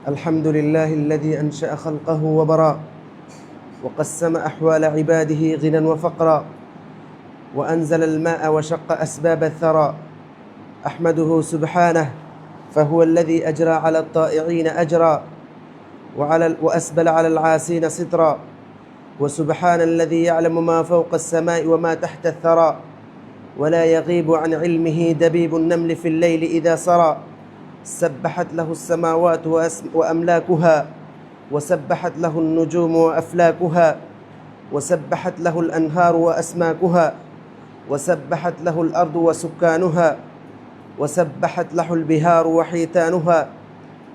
الحمد لله الذي أنشأ خلقه وبرى وقسم أحوال عباده غنى وفقرا وأنزل الماء وشق أسباب الثرى. أحمده سبحانه فهو الذي أجرى على الطائعين أجرا وأسبل على العاسين سترا. وسبحان الذي يعلم ما فوق السماء وما تحت الثرى ولا يغيب عن علمه دبيب النمل في الليل إذا سرى. سبحت له السماوات وأملاكها وسبحت له النجوم وأفلاكها وسبحت له الأنهار وأسماكها وسبحت له الأرض وسكانها وسبحت له البهار وحيتانها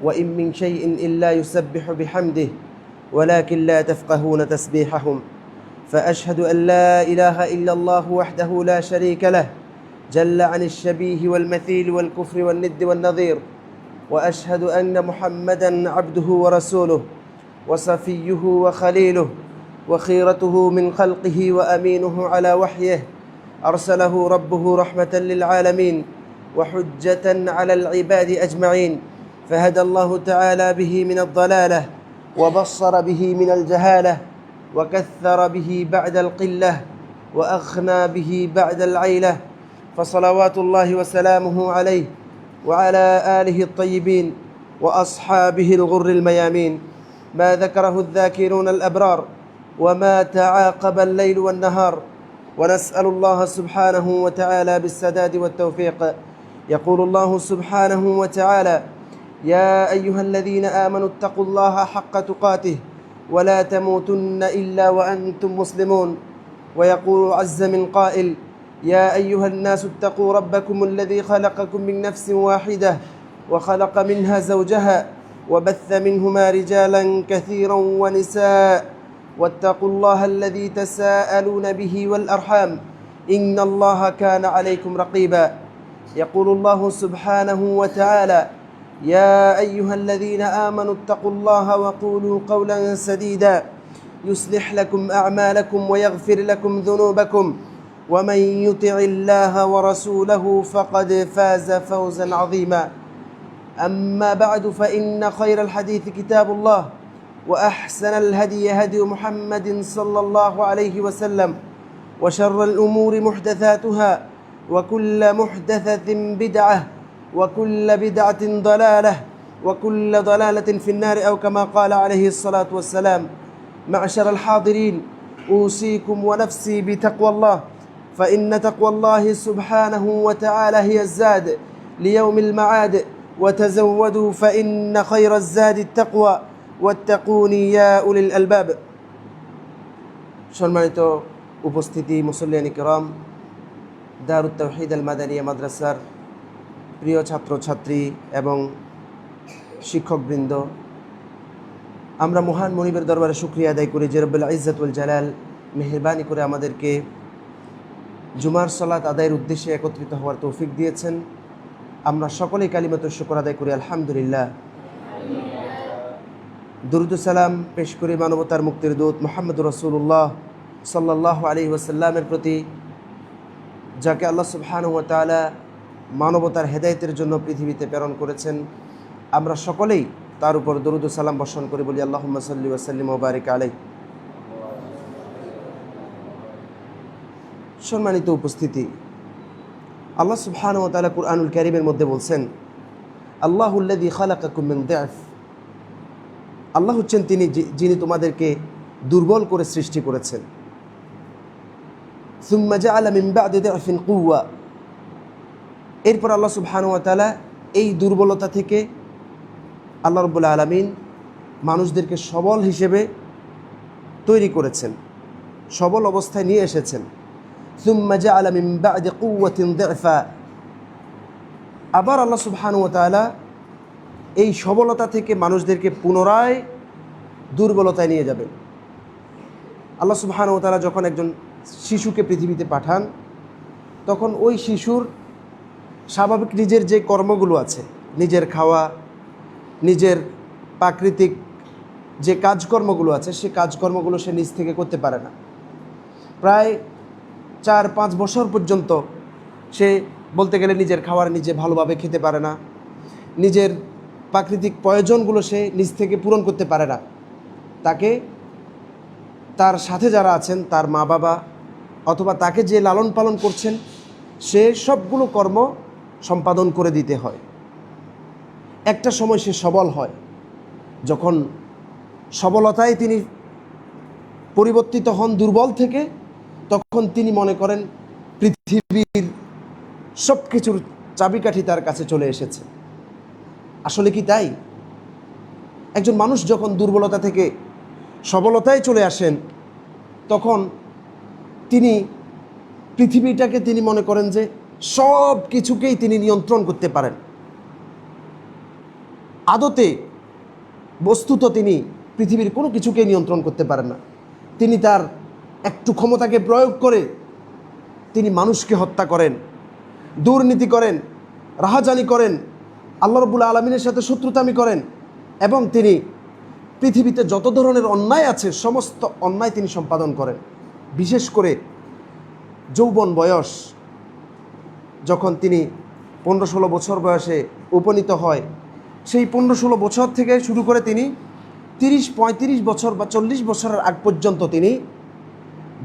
وإن من شيء إلا يسبح بحمده ولكن لا تفقهون تسبيحهم. فأشهد أن لا إله إلا الله وحده لا شريك له جل عن الشبيه والمثيل والكفر والند والنظير. وأشهد أن محمدًا عبده ورسوله وصفيه وخليله وخيرته من خلقه وأمينه على وحيه. أرسله ربه رحمة للعالمين وحجة على العباد أجمعين. فهدى الله تعالى به من الضلالة وبصر به من الجهالة وكثر به بعد القلة وأغنى به بعد العيلة. فصلوات الله وسلامه عليه وعلى آله الطيبين وأصحابه الغر الميامين ما ذكره الذاكرون الأبرار وما تعاقب الليل والنهار. ونسأل الله سبحانه وتعالى بالسداد والتوفيق. يقول الله سبحانه وتعالى: يا أيها الذين آمنوا اتقوا الله حق تقاته ولا تموتن إلا وأنتم مسلمون. ويقول عز من قائل: يا أيها الناس اتقوا ربكم الذي خلقكم من نفس واحدة وخلق منها زوجها وبث منهما رجالا كثيرا ونساء واتقوا الله الذي تساءلون به والأرحام إن الله كان عليكم رقيبا. يقول الله سبحانه وتعالى: يا أيها الذين آمنوا اتقوا الله وقولوا قولا سديدا يصلح لكم أعمالكم ويغفر لكم ذنوبكم ومن يطع الله ورسوله فقد فاز فوزا عظيما. أما بعد فإن خير الحديث كتاب الله وأحسن الهدي هدي محمد صلى الله عليه وسلم وشر الأمور محدثاتها وكل محدثة بدعة وكل بدعة ضلالة وكل ضلالة في النار أو كما قال عليه الصلاة والسلام. معشر الحاضرين، أوصيكم ونفسي بتقوى الله، فإن تقوى الله سبحانه وتعالى هي الزاد ليوم المعاد. وتزودوا فإن خير الزاد التقوى واتقوني يا أولي الألباب। সম্মানিত উপস্থিতি, মুসল্লিয়ান কিরাম, দারুত তাওহীদ আল মাদানিয়া মাদ্রাসার প্রিয় ছাত্রছাত্রী এবং শিক্ষকবৃন্দ, আমরা মহান মনিবের দরবারে শুকরিয়া আদায় করি যে রব্বুল ইজ্জত ওয়াল জালাল মেহেরবানি করে আমাদেরকে জুমার সালাত আদায়ের উদ্দেশ্যে একত্রিত হওয়ার তৌফিক দিয়েছেন। আমরা সকলেই কালিমাতুশ শুকর আদায় করি আলহামদুলিল্লাহ। দুরুদ সালাম পেশ করি মানবতার মুক্তির দূত মুহাম্মদুর রাসূলুল্লাহ সাল্লাল্লাহু আলাইহি ওয়াসাল্লামের প্রতি, যাকে আল্লাহ সুবহানাহু ওয়া তাআলা মানবতার হেদায়েতের জন্য পৃথিবীতে প্রেরণ করেছেন। আমরা সকলেই তার উপর দরুদ সালাম বর্ষণ করি, বলি আল্লাহুম্মা সাল্লি ওয়া সাল্লিম ওয়া বারিক আলাইহি। সম্মানিত উপস্থিতি, আল্লাহ সুবহানাহু ওয়া তাআলা কুরআনুল কারীমের মধ্যে বলছেন, আল্লাহুল্লাযী খালাকাকুম মিন দি'ফ। আল্লাহ হচ্ছেন তিনি যিনি তোমাদেরকে দুর্বল করে সৃষ্টি করেছেন। সুম্মা জাআলা মিন বা'দি দি'ফিন কুওয়া। এরপর আল্লাহ সুবহানাহু ওয়া তাআলা এই দুর্বলতা থেকে আল্লাহ রাব্বুল আলামিন মানুষদেরকে সবল হিসেবে তৈরি করেছেন, সবল অবস্থায় নিয়ে এসেছেন। সুম্মা জাআলা মিন বা'দি কুওয়াতিন দি'ফা। আবার আল্লাহ সুবহানাহু ওয়া তাআলা এই সবলতা থেকে মানুষদেরকে পুনরায় দুর্বলতায় নিয়ে যাবেন। আল্লাহ সুবহানাহু ওয়া তাআলা যখন একজন শিশুকে পৃথিবীতে পাঠান, তখন ওই শিশুর স্বাভাবিক নিজের যে কর্মগুলো আছে, নিজের খাওয়া, নিজের প্রাকৃতিক যে কাজকর্মগুলো আছে, সে কাজকর্মগুলো সে নিজ থেকে করতে পারে না। প্রায় 4-5 বছর পর্যন্ত সে বলতে গেলে নিজের খাবার নিজে ভালোভাবে খেতে পারে না, নিজের প্রাকৃতিক প্রয়োজনগুলো সে নিজ থেকে পূরণ করতে পারে না, তাকে তার সাথে যারা আছেন, তার মা বাবা অথবা তাকে যে লালন পালন করছেন, সে সবগুলো কর্ম সম্পাদন করে দিতে হয়। একটা সময় সে সবল হয়, যখন সবলতায় তিনি পরিবর্তিত হন দুর্বল থেকে, তখন তিনি মনে করেন পৃথিবীর সব কিছুর চাবিকাঠি তার কাছে চলে এসেছে। আসলে কি তাই? একজন মানুষ যখন দুর্বলতা থেকে সবলতায় চলে আসেন, তখন তিনি পৃথিবীটাকে তিনি মনে করেন যে সব কিছুকেই তিনি নিয়ন্ত্রণ করতে পারেন। আদতে বস্তুত তিনি পৃথিবীর কোনো কিছুকেই নিয়ন্ত্রণ করতে পারেন না। তিনি তার একটু ক্ষমতাকে প্রয়োগ করে তিনি মানুষকে হত্যা করেন, দুর্নীতি করেন, রাহাজানি করেন, আল্লাহ রাব্বুল আলামিনের সাথে শত্রুতামি করেন, এবং তিনি পৃথিবীতে যত ধরনের অন্যায় আছে সমস্ত অন্যায় তিনি সম্পাদন করেন। বিশেষ করে যৌবন বয়স, যখন তিনি 15-16 বছর বয়সে উপনীত হয়, সেই 15-16 বছর থেকে শুরু করে তিনি 30-35 বছর বা 40 বছরের আগ পর্যন্ত তিনি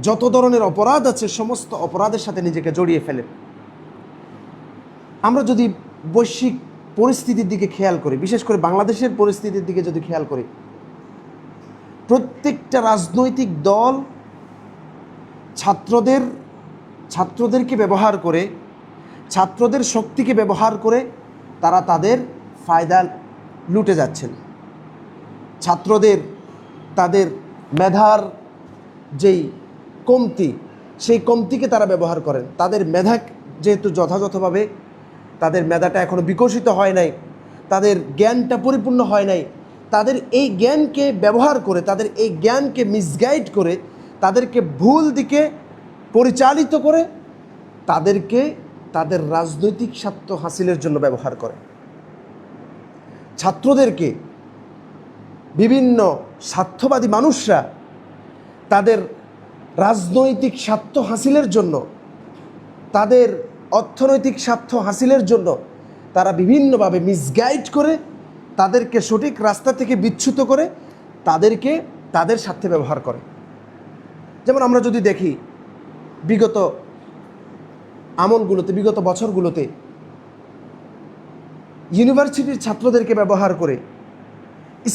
যত ধরনের অপরাধ আছে সমস্ত অপরাধের সাথে নিজেকে জড়িয়ে ফেলেন। আমরা যদি বৈশ্বিক পরিস্থিতির দিকে খেয়াল করি, বিশেষ করে বাংলাদেশের পরিস্থিতির দিকে যদি খেয়াল করি, প্রত্যেকটা রাজনৈতিক দল ছাত্রদেরকে ব্যবহার করে, ছাত্রদের শক্তিকে ব্যবহার করে তারা তাদের ফায়দা লুটে যাচ্ছেন। ছাত্রদের তাদের মেধার যেই কমতি, সেই কমতিকে তারা ব্যবহার করেন। তাদের মেধা যেহেতু যথাযথভাবে তাদের মেধাটা এখনও বিকশিত হয় নাই, তাদের জ্ঞানটা পরিপূর্ণ হয় নাই, তাদের এই জ্ঞানকে ব্যবহার করে, তাদের এই জ্ঞানকে মিসগাইড করে, তাদেরকে ভুল দিকে পরিচালিত করে তাদেরকে তাদের রাজনৈতিক স্বার্থ হাসিলের জন্য ব্যবহার করে। ছাত্রদেরকে বিভিন্ন স্বার্থবাদী মানুষরা তাদের রাজনৈতিক স্বার্থ হাসিলের জন্য, তাদের অর্থনৈতিক স্বার্থ হাসিলের জন্য তারা বিভিন্নভাবে মিসগাইড করে, তাদেরকে সঠিক রাস্তা থেকে বিচ্যুত করে তাদেরকে তাদের স্বার্থে ব্যবহার করে। যেমন আমরা যদি দেখি বিগত আমলগুলোতে, বিগত বছরগুলোতে ইউনিভার্সিটির ছাত্রদেরকে ব্যবহার করে,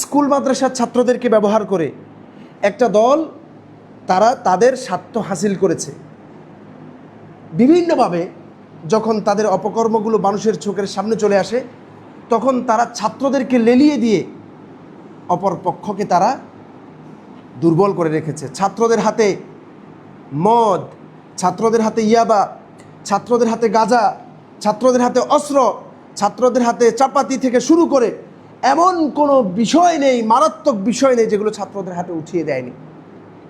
স্কুল মাদ্রাসার ছাত্রদেরকে ব্যবহার করে একটা দল তারা তাদের স্বার্থ হাসিল করেছে। বিভিন্নভাবে যখন তাদের অপকর্মগুলো মানুষের চোখের সামনে চলে আসে, তখন তারা ছাত্রদেরকে লেলিয়ে দিয়ে অপর পক্ষকে তারা দুর্বল করে রেখেছে। ছাত্রদের হাতে মদ, ছাত্রদের হাতে ইয়াবা, ছাত্রদের হাতে গাঁজা, ছাত্রদের হাতে অস্ত্র, ছাত্রদের হাতে চাপাতি থেকে শুরু করে এমন কোনো বিষয় নেই, মারাত্মক বিষয় নেই যেগুলো ছাত্রদের হাতে উঠিয়ে দেয়নি।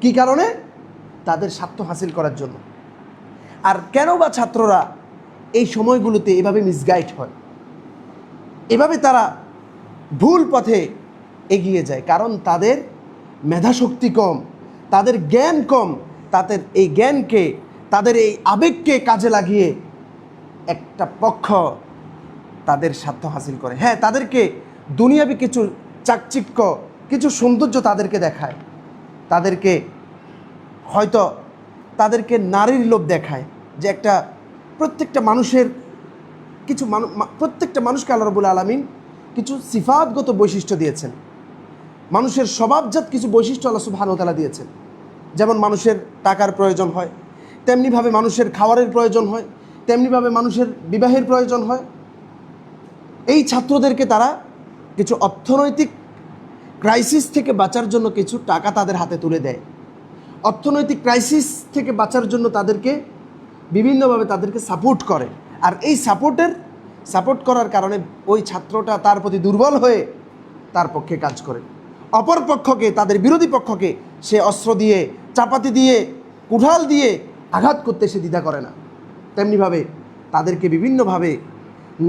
কি কারণে? তাদের স্বার্থ হাসিল করার জন্য। আর কেন বা ছাত্ররা এই সময়গুলোতে এভাবে মিসগাইড হয়, এভাবে তারা ভুল পথে এগিয়ে যায়? কারণ তাদের মেধাশক্তি কম, তাদের জ্ঞান কম। তাদের এই জ্ঞানকে, তাদের এই আবেগকে কাজে লাগিয়ে একটা পক্ষ তাদের স্বার্থ হাসিল করে। হ্যাঁ, তাদেরকে দুনিয়াবি কিছু চাকচিক্য, কিছু সৌন্দর্য তাদেরকে দেখায়, তাদেরকে হয়তো তাদেরকে নারীর লোভ দেখায়, যে একটা প্রত্যেকটা মানুষের কিছু প্রত্যেকটা মানুষকে আল্লাহ রাব্বুল আলামিন কিছু সিফাতগত বৈশিষ্ট্য দিয়েছেন। মানুষের স্বভাবজাত কিছু বৈশিষ্ট্য আল্লাহ সুবহানাহু ওয়া তাআলা দিয়েছেন। যেমন মানুষের টাকার প্রয়োজন হয়, তেমনিভাবে মানুষের খাবারের প্রয়োজন হয়, তেমনিভাবে মানুষের বিবাহের প্রয়োজন হয়। এই ছাত্রদেরকে তারা কিছু অর্থনৈতিক ক্রাইসিস থেকে বাঁচার জন্য কিছু টাকা তাদের হাতে তুলে দেয়। অর্থনৈতিক ক্রাইসিস থেকে বাঁচার জন্য তাদেরকে বিভিন্নভাবে তাদেরকে সাপোর্ট করে। আর এই সাপোর্ট করার কারণে ওই ছাত্রটা তার প্রতি দুর্বল হয়ে তার পক্ষে কাজ করে। অপর পক্ষকে, তাদের বিরোধী পক্ষকে সে অস্ত্র দিয়ে, চাপাতি দিয়ে, কুঠাল দিয়ে আঘাত করতে সে দ্বিধা করে না। তেমনিভাবে তাদেরকে বিভিন্নভাবে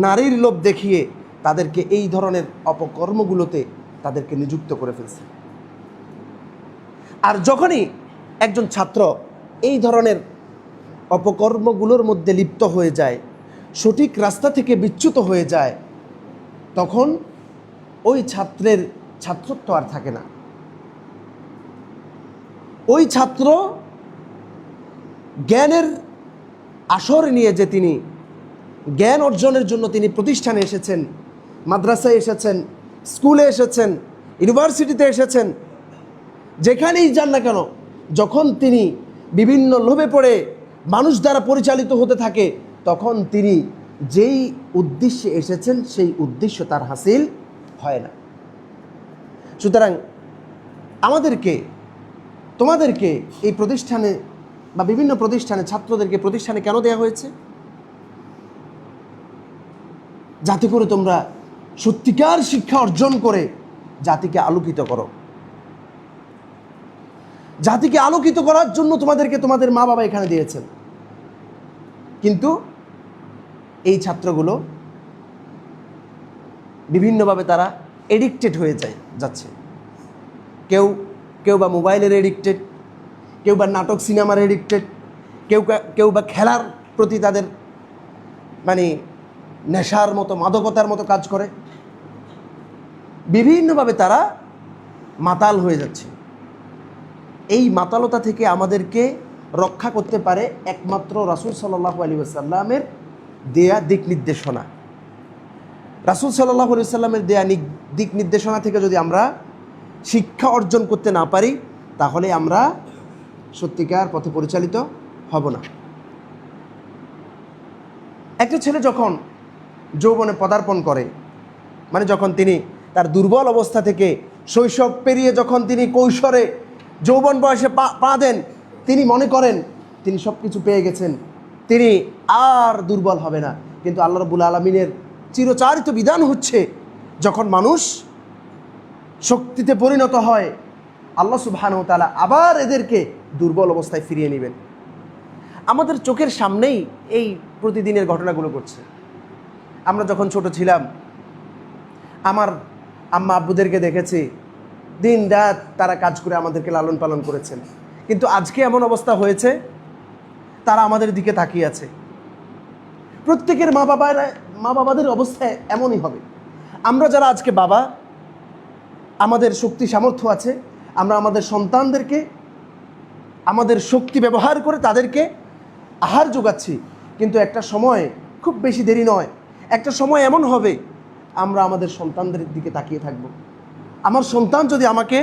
নারীর লোভ দেখিয়ে তাদেরকে এই ধরনের অপকর্মগুলোতে তাদেরকে নিযুক্ত করে ফেলছে। আর যখনই একজন ছাত্র এই ধরনের অপকর্মগুলোর মধ্যে লিপ্ত হয়ে যায়, সঠিক রাস্তা থেকে বিচ্যুত হয়ে যায়, তখন ওই ছাত্রের ছাত্রত্ব আর থাকে না। ওই ছাত্র জ্ঞানের আসর নিয়ে যে তিনি জ্ঞান অর্জনের জন্য তিনি প্রতিষ্ঠানে এসেছেন, মাদ্রাসায় এসেছেন, স্কুলে এসেছেন, ইউনিভার্সিটিতে এসেছেন, যেখানেই যান না কেন, যখন তিনি বিভিন্ন লোভে পড়ে মানুষ দ্বারা পরিচালিত হতে থাকে, তখন তিনি যেই উদ্দেশ্যে এসেছেন সেই উদ্দেশ্য তার হাসিল হয় না। সুতরাং আমাদেরকে, তোমাদেরকে এই প্রতিষ্ঠানে বা বিভিন্ন প্রতিষ্ঠানে ছাত্রদেরকে প্রতিষ্ঠানে কেন দেওয়া হয়েছে? যাতে করে তোমরা সত্যিকার শিক্ষা অর্জন করে জাতিকে আলোকিত করো। জাতিকে আলোকিত করার জন্য তোমাদেরকে তোমাদের মা বাবা এখানে দিয়েছেন। কিন্তু এই ছাত্রগুলো বিভিন্নভাবে তারা এডিক্টেড হয়ে যাচ্ছে। কেউ বা মোবাইলের এডিক্টেড, কেউ বা নাটক সিনেমার এডিক্টেড, কেউ বা খেলার প্রতি তাদের মানে নেশার মতো, মাদকতার মতো কাজ করে। বিভিন্নভাবে তারা মাতাল হয়ে যাচ্ছে। এই মাতালতা থেকে আমাদেরকে রক্ষা করতে পারে একমাত্র রাসূল সাল্লাল্লাহু আলাইহি ওয়াসাল্লামের দেয়া দিক নির্দেশনা। রাসূল সাল্লাল্লাহু আলাইহি ওয়াসাল্লামের দেয়া দিক নির্দেশনা থেকে যদি আমরা শিক্ষা অর্জন করতে না পারি, তাহলে আমরা সত্যিকার পথে পরিচালিত হব না। একটা ছেলে যখন যৌবনে পদার্পণ করে, মানে যখন তিনি তার দুর্বল অবস্থা থেকে শৈশব পেরিয়ে যখন তিনি কৈশোরে যৌবন বয়সে পা দেন, তিনি মনে করেন তিনি সব কিছু পেয়ে গেছেন, তিনি আর দুর্বল হবে না। কিন্তু আল্লাহ রাব্বুল আলামিনের চিরচারিত বিধান হচ্ছে, যখন মানুষ শক্তিতে পরিণত হয়, আল্লাহ সুবহানাহু ওয়া তাআলা আবার এদেরকে দুর্বল অবস্থায় ফিরিয়ে নেবেন। আমাদের চোখের সামনেই এই প্রতিদিনের ঘটনাগুলো ঘটছে। আমরা যখন ছোট ছিলাম, আমার আম্মা আব্বুদেরকে দেখেছি দিন রাত তারা কাজ করে আমাদেরকে লালন পালন করেছেন। কিন্তু আজকে এমন অবস্থা হয়েছে, তারা আমাদের দিকে তাকিয়ে আছে। প্রত্যেকের মা বাবাদের অবস্থা এমনই হবে। আমরা যারা আজকে বাবা, আমাদের শক্তি সামর্থ্য আছে, আমরা আমাদের সন্তানদেরকে আমাদের শক্তি ব্যবহার করে তাদেরকে আহার যোগাচ্ছি। কিন্তু একটা সময়, খুব বেশি দেরি নয়, একটা সময় এমন হবে আমরা আমাদের সন্তানদের দিকে তাকিয়ে থাকব। আমার সন্তান যদি আমাকে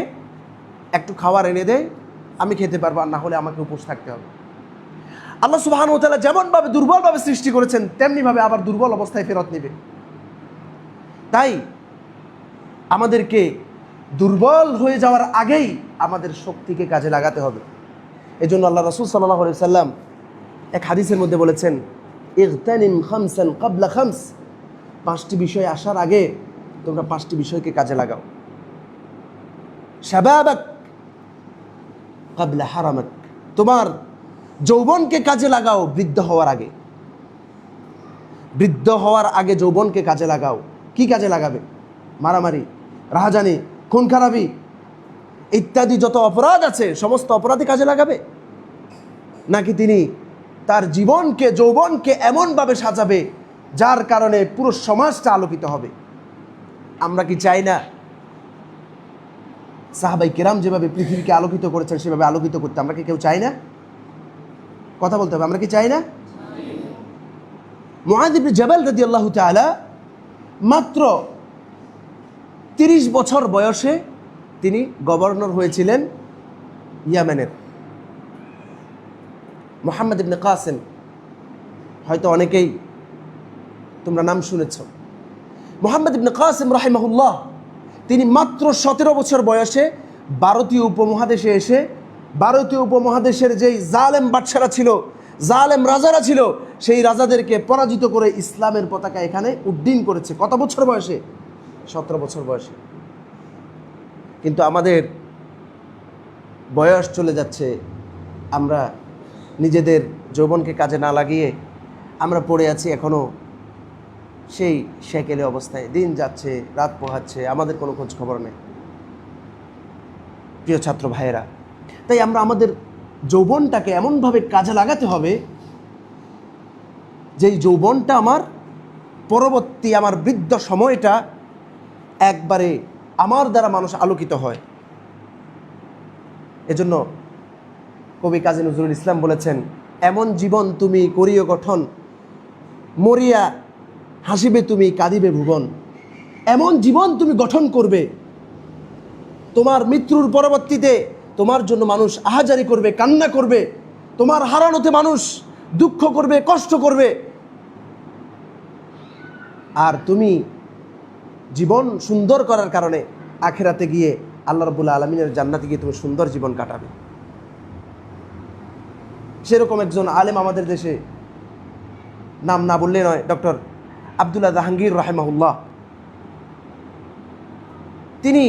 একটু খাবার এনে দেয়, আমি খেতে পারবো, আর না হলে আমাকে উপোস থাকতে হবে। আল্লাহ সুবহানাহু ওয়া তাআলা যেমনভাবে দুর্বলভাবে সৃষ্টি করেছেন, তেমনিভাবে আবার দুর্বল অবস্থায় ফেরত নেবে। তাই আমাদেরকে দুর্বল হয়ে যাওয়ার আগেই আমাদের শক্তিকে কাজে লাগাতে হবে। এজন্য আল্লাহ রাসূল সাল্লাল্লাহু আলাইহি সাল্লাম এক হাদিসের মধ্যে বলেছেন, ইগতানিম খামসান ক্বাবলা খামস, 5টি বিষয় আসার আগে তোমরা 5টি বিষয়কে কাজে লাগাও। শাবাবাক ক্বাবলা হারামাক, তোমার যৌবনকে কাজে লাগাও বৃদ্ধ হওয়ার আগে। বৃদ্ধ হওয়ার আগে যৌবনকে কাজে লাগাও। কি কাজে লাগাবে? মারামারি, রাহাজানি, খুন খারাপি ইত্যাদি যত অপরাধ আছে সমস্ত অপরাধী কাজে লাগাবে? নাকি তিনি তার জীবনকে, যৌবনকে এমনভাবে সাজাবে যার কারণে পুরো সমাজটা আলোকিত হবে? আমরা কি চাই না সাহাবায়ে কেরাম যেভাবে পৃথিবীকে আলোকিত করেছেন সেভাবে আলোকিত করতে? আমরা কি কেউ চাই না? কথা বলতে হবে, আমরা কি চাই না? মুআয ইবনে জাবাল রাদিয়াল্লাহু তাআলা মাত্র 30 বছর বয়সে তিনি গভর্নর হয়েছিলেন ইয়েমেনের। মুহাম্মদ ইবনে কাসিম, হয়তো অনেকেই তোমরা নাম শুনেছ। মুহাম্মদ ইবনে কাসিম রাহিমাহুল্লাহ, তিনি মাত্র 17 বছর বয়সে ভারতীয় উপমহাদেশে এসে ভারতীয় উপমহাদেশের যেই জালেম বাদশারা ছিল, জালেম রাজারা ছিল, সেই রাজাদেরকে পরাজিত করে ইসলামের পতাকা এখানে উড্ডীন করেছে। কত বছর বয়সে? 17 বছর বয়সে। কিন্তু আমাদের বয়স চলে যাচ্ছে, আমরা নিজেদের যৌবনকে কাজে না লাগিয়ে আমরা পড়ে আছি এখনও সেই সেকেলে অবস্থায়। দিন যাচ্ছে, রাত পোহাচ্ছে, আমাদের কোনো খোঁজ খবর নেই। প্রিয় ছাত্র ভাইয়েরা, তাই আমরা আমাদের যৌবনটাকে এমনভাবে কাজে লাগাতে হবে যেই যৌবনটা আমার পরবর্তী আমার বৃদ্ধ সময়টা একবারে আমার দ্বারা মানুষ আলোকিত হয়। এজন্য কবি কাজী নজরুল ইসলাম বলেছেন, এমন জীবন তুমি করিও গঠন, মরিয়া হাসিবে তুমি কাঁদিবে ভুবন। এমন জীবন তুমি গঠন করবে, তোমার মৃত্যুর পরবর্তীতে তোমার জন্য মানুষ আহাজারি করবে, কান্না করবে, তোমার হারানোতে মানুষ দুঃখ করবে, কষ্ট করবে, আর তুমি জীবন সুন্দর করার কারণে আখিরাতে গিয়ে আল্লাহ রাব্বুল আলামিনের জান্নাতে গিয়ে তুমি সুন্দর জীবন কাটাবে। সেরকম একজন আলেম আমাদের দেশে, নাম না বললে নয়, ডক্টর আব্দুল্লাহ জাহাঙ্গীর রাহিমাহুল্লাহ। তিনি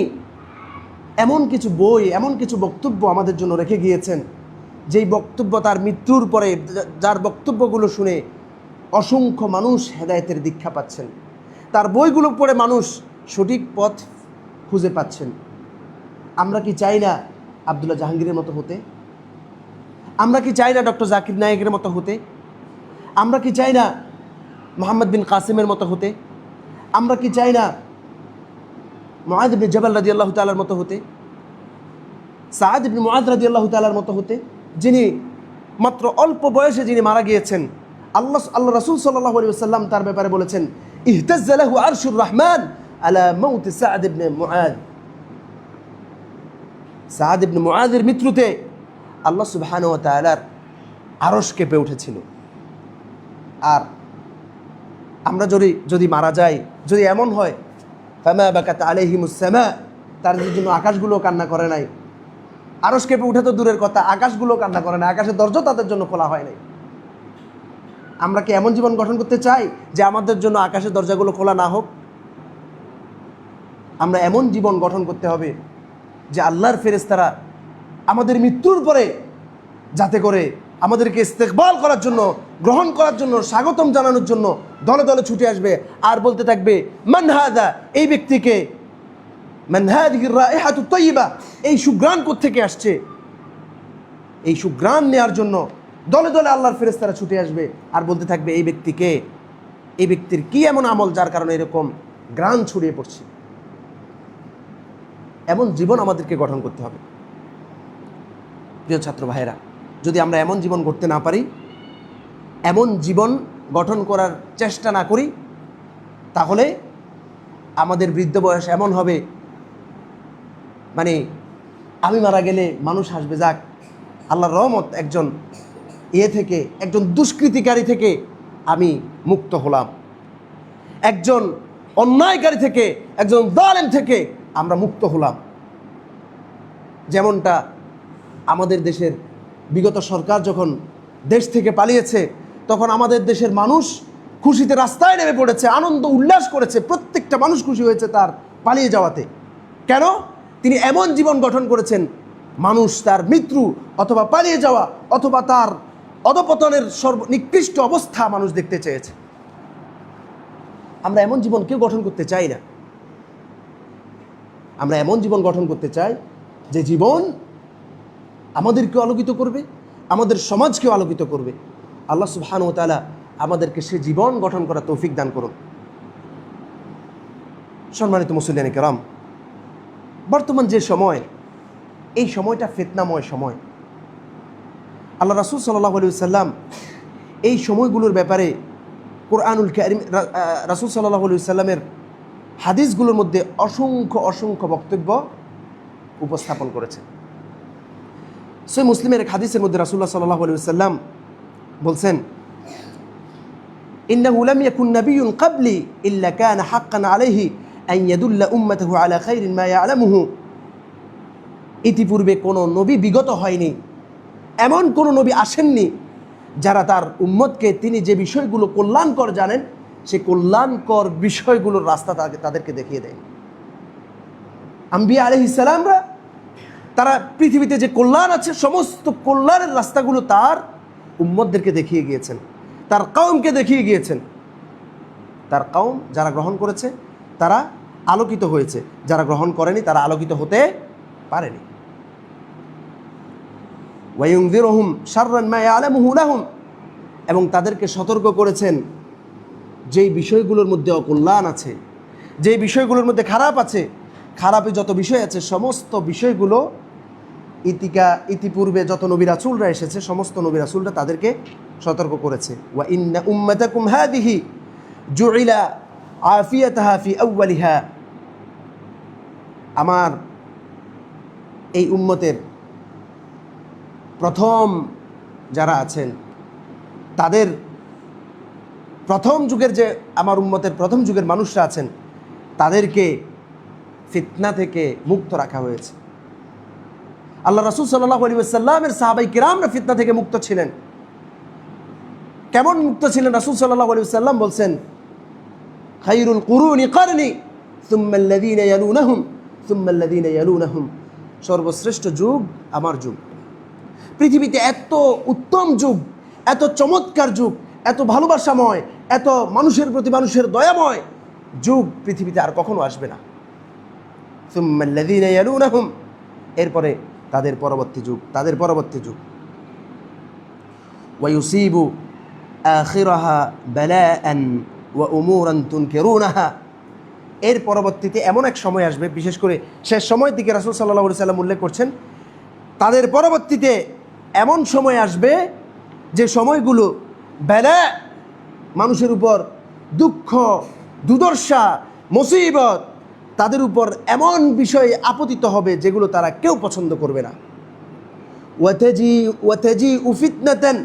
এমন কিছু বই, এমন কিছু বক্তব্য আমাদের জন্য রেখে গিয়েছেন, যেই বক্তব্য তার মৃত্যুর পরে, যার বক্তব্যগুলো শুনে অসংখ্য মানুষ হেদায়েতের দীক্ষা পাচ্ছেন, তার বইগুলো পড়ে মানুষ সঠিক পথ খুঁজে পাচ্ছেন। আমরা কি চাই না আব্দুল্লাহ জাহাঙ্গীরের মতো হতে? আমরা কি চাই না ডক্টর জাকির নায়েকের মতো হতে? আমরা কি চাই না মোহাম্মদ বিন কাসিমের মতো হতে? আমরা কি চাই না মুআদ ইবনে জাবাল রাদিয়াল্লাহু তাআলার মতো হতে? সাদ ইবনে মুআদ রাদিয়াল্লাহু তাআলার মতো হতে, যিনি মাত্র অল্প বয়সে যিনি মারা গিয়েছেন। আল্লাহ রাসূল সাল্লাল্লাহু আলাইহি ওয়াসাল্লাম তার ব্যাপারে বলেছেন, ইহতাজ্জা লাহু আরশুর রহমান আলা মাউত সাদ ইবনে মুআদ। সাদ ইবনে মুআদের মৃত্যুতে আল্লাহ সুবহানাহু ওয়া তাআলার আরশ কেঁপে উঠেছিল। আর আমরা যদি মারা যাই, যদি এমন হয় ফামা বাকাত আলাইহিমুস সামা, তার জন্য আকাশগুলো কান্না করে নাই, আরশ কেঁপে উঠে তো দূরের কথা, আকাশগুলো কান্না করে না, আকাশের দরজা তাদের জন্য খোলা হয় নাই। আমরা কি এমন জীবন গঠন করতে চাই যে আমাদের জন্য আকাশের দরজাগুলো খোলা না হোক? আমরা এমন জীবন গঠন করতে হবে যে আল্লাহর ফেরেশতারা আমাদের মৃত্যুর পরে যাতে করে আমাদেরকে ইস্তেকবাল করার জন্য, গ্রহণ করার জন্য, স্বাগতম জানানোর জন্য দলে দলে ছুটে আসবে আর বলতে থাকবে, মান হাদা, এই ব্যক্তিকে, মান হাদিহির রাইহাতুত তাইয়্যিবা, এই সুঘ্রাণ কোত্থেকে আসছে? এই সুঘ্রাণ নেওয়ার জন্য দলে দলে আল্লাহর ফেরেশতারা ছুটে আসবে আর বলতে থাকবে, এই ব্যক্তিকে, এই ব্যক্তির কি এমন আমল যার কারণে এরকম ঘ্রাণ ছড়িয়ে পড়ছে? এমন জীবন আমাদেরকে গঠন করতে হবে। প্রিয় ছাত্র ভাইয়েরা, যদি আমরা এমন জীবন গড়তে না পারি, এমন জীবন গঠন করার চেষ্টা না করি, তাহলে আমাদের বৃদ্ধ বয়স এমন হবে, মানে আমি মারা গেলে মানুষ হাসবে, যাক আল্লাহর রহমত, একজন থেকে, একজন দুষ্কৃতিকারী থেকে আমি মুক্ত হলাম, একজন অন্যায়কারী থেকে, একজন জালেম থেকে আমরা মুক্ত হলাম। যেমনটা আমাদের দেশের বিগত সরকার যখন দেশ থেকে পালিয়েছে, তখন আমাদের দেশের মানুষ খুশিতে রাস্তায় নেমে পড়েছে, আনন্দ উল্লাস করেছে, প্রত্যেকটা মানুষ খুশি হয়েছে তার পালিয়ে যাওয়াতে। কেন? তিনি এমন জীবন গঠন করেছেন, মানুষ তার মৃত্যু অথবা পালিয়ে যাওয়া অথবা তার অধপতনের সর্বনিকৃষ্ট অবস্থা মানুষ দেখতে চেয়েছে। আমরা এমন জীবন কেউ গঠন করতে চাই না। আমরা এমন জীবন গঠন করতে চাই যে জীবন আমাদেরকে আলোকিত করবে, আমাদের সমাজকেও আলোকিত করবে। আল্লাহ সুবহানাহু ওয়া তাআলা আমাদেরকে সে জীবন গঠন করার তৌফিক দান করুন। সম্মানিত মুসলিয়ানে কেরাম, বর্তমান যে সময়, এই সময়টা ফিতনাময় সময়। আল্লাহ রাসূল সাল্লাল্লাহু আলাইহি ওয়াসাল্লাম এই সময়গুলোর ব্যাপারে কোরআনুল কারীম, রাসূল সাল্লাল্লাহু আলাইহি ওয়াসাল্লামের হাদিসগুলোর মধ্যে অসংখ্য অসংখ্য বক্তব্য উপস্থাপন করেছেন। সহিহ মুসলিমের এক হাদিসের মধ্যে রাসূলুল্লাহ সাল্লাল্লাহু আলাইহি ওয়াসাল্লাম বলছেন, ইন্নাহু লাম ইয়াকুন নাবিয়্যুন ক্বাবলি ইল্লা কানা হাক্কান আলাইহি আন ইয়াদুল্লা উম্মাতাহু আলা খাইরিন মা ইয়ালামুহু। ইতিপূর্বে কোনো নবী বিগত হয়নি, এমন কোনো নবী আসেননি যারা তার উম্মতকে তিনি যে বিষয়গুলো কল্যাণকর জানেন, সে কল্যাণকর বিষয়গুলোর রাস্তা তাদেরকে দেখিয়ে দেয়। আম্বিয়া আলাইহিস সালামরা, তারা পৃথিবীতে যে কল্যাণ আছে, সমস্ত কল্যাণের রাস্তাগুলো তার উম্মতদেরকে দেখিয়ে গিয়েছেন, তার কওমকে দেখিয়ে গিয়েছেন। তার কওম যারা গ্রহণ করেছে তারা আলোকিত হয়েছে, যারা গ্রহণ করেনি তারা আলোকিত হতে পারেনি। ওয়ায়ুনযিরুহুম শাররান মা ইয়ালামুহু লাহুম, এবং তাদেরকে সতর্ক করেছেন যেই বিষয়গুলোর মধ্যে অকল্যাণ আছে, যে বিষয়গুলোর মধ্যে খারাপ আছে, খারাপে যত বিষয় আছে সমস্ত বিষয়গুলো ইতিপূর্বে যত নবী রাসূলরা এসেছে সমস্ত নবী রাসূলরা তাদেরকে সতর্ক করেছে। ওয়া ইন্না উম্মাতাকুম হাদিহি জুইলা আফিয়াতাহা ফি আউয়ালিহা, আমার এই উম্মতের প্রথম যারা আছেন তাদের প্রথম যুগের যে আমার উম্মতের প্রথম যুগের মানুষরা আছেন তাদেরকে ফিতনা থেকে মুক্ত রাখা হয়েছে। আল্লাহ রাসূল সাল্লাল্লাহু আলাইহি ওয়াসাল্লামের সাহাবায়ে কিরামরা ফিতনা থেকে মুক্ত ছিলেন। কেমন মুক্ত ছিলেন? রাসূল সাল্লাল্লাহু আলাইহি ওয়াসাল্লাম বলছেন, খায়রুল কুরুনি কারনি সুম্মা আল্লাযীনা ইয়ালুনাহুম সুম্মা আল্লাযীনা ইয়ালুনাহুম, সর্বশ্রেষ্ঠ যুগ আমার যুগ। পৃথিবীতে এত উত্তম যুগ, এত চমৎকার যুগ, এত ভালোবাসাময়, এত মানুষের প্রতি মানুষের দয়াময় যুগ পৃথিবীতে আর কখনো আসবে না। সুম্মা আল্লাযীনা ইয়ালুনাহুম, এরপরে তাদের পরবর্তী যুগ, তাদের পরবর্তী যুগ। ওয়া ইউসিবু আখিরাহা বালাআন ওয়া উমুরান তুনকিরুনাহা, এর পরবর্তীতে এমন এক সময় আসবে, বিশেষ করে শেষ সময়ের দিকে রাসূল সাল্লাল্লাহু আলাইহি ওয়াসাল্লাম উল্লেখ করছেন, তাদের পরবর্তীতে এমন সময় আসবে যে সময়গুলো বালা, মানুষের উপর দুঃখ, দুর্দশা, মুসিবত, তাদের উপর এমন বিষয় আপতিত হবে যেগুলো তারা কেউ পছন্দ করবে না। ওয়াতাজি ফিতনাতান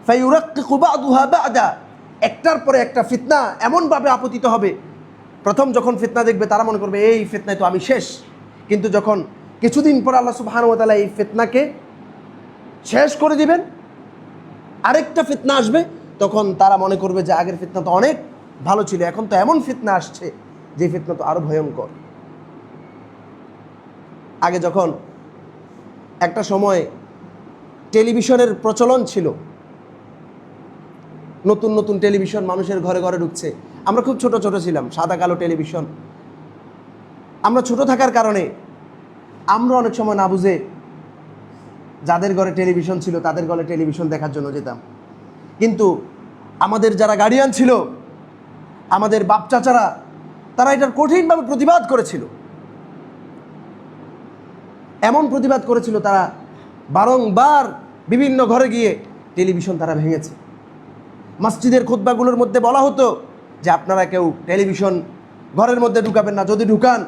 ফায়ুরাক্কিকু বা'দুহা বা'দা, একটার পরে একটা ফিতনা এমনভাবে আপতিত হবে, প্রথম যখন ফিতনা দেখবে তারা মনে করবে এই ফিতনায় তো আমি শেষ, কিন্তু যখন কিছুদিন পর আল্লাহ সুবহানাহু ওয়া তাআলা এই ফিতনাকে শেষ করে দিবেন, আরেকটা ফিতনা আসবে, তখন তারা মনে করবে যে আগের ফিতনা তো অনেক ভালো ছিল, এখন তো এমন ফিতনা আসছে যে ফিতনা তো আরো ভয়ঙ্কর। আগে যখন একটা সময় টেলিভিশনের প্রচলন ছিল, নতুন নতুন টেলিভিশন মানুষের ঘরে ঘরে ঢুকছে, আমরা খুব ছোট ছোট ছিলাম, সাদা কালো টেলিভিশন। আমরা ছোট থাকার কারণে আমরা অনেক সময় না বুঝে যাদের ঘরে টেলিভিশন ছিল তাদের ঘরে টেলিভিশন দেখার জন্য যেতাম, কিন্তু আমাদের যারা গার্ডিয়ান ছিল, আমাদের বাপ চাচারা, তারা এটার কঠিনভাবে প্রতিবাদ করেছিল। এমন প্রতিবাদ করেছিল, তারা বারংবার বিভিন্ন ঘরে গিয়ে টেলিভিশন তারা ভেঙেছে। মসজিদের খুতবাগুলোর মধ্যে বলা হতো যে আপনারা কেউ টেলিভিশন ঘরের মধ্যে ঢুকাবেন না, যদি ঢুকান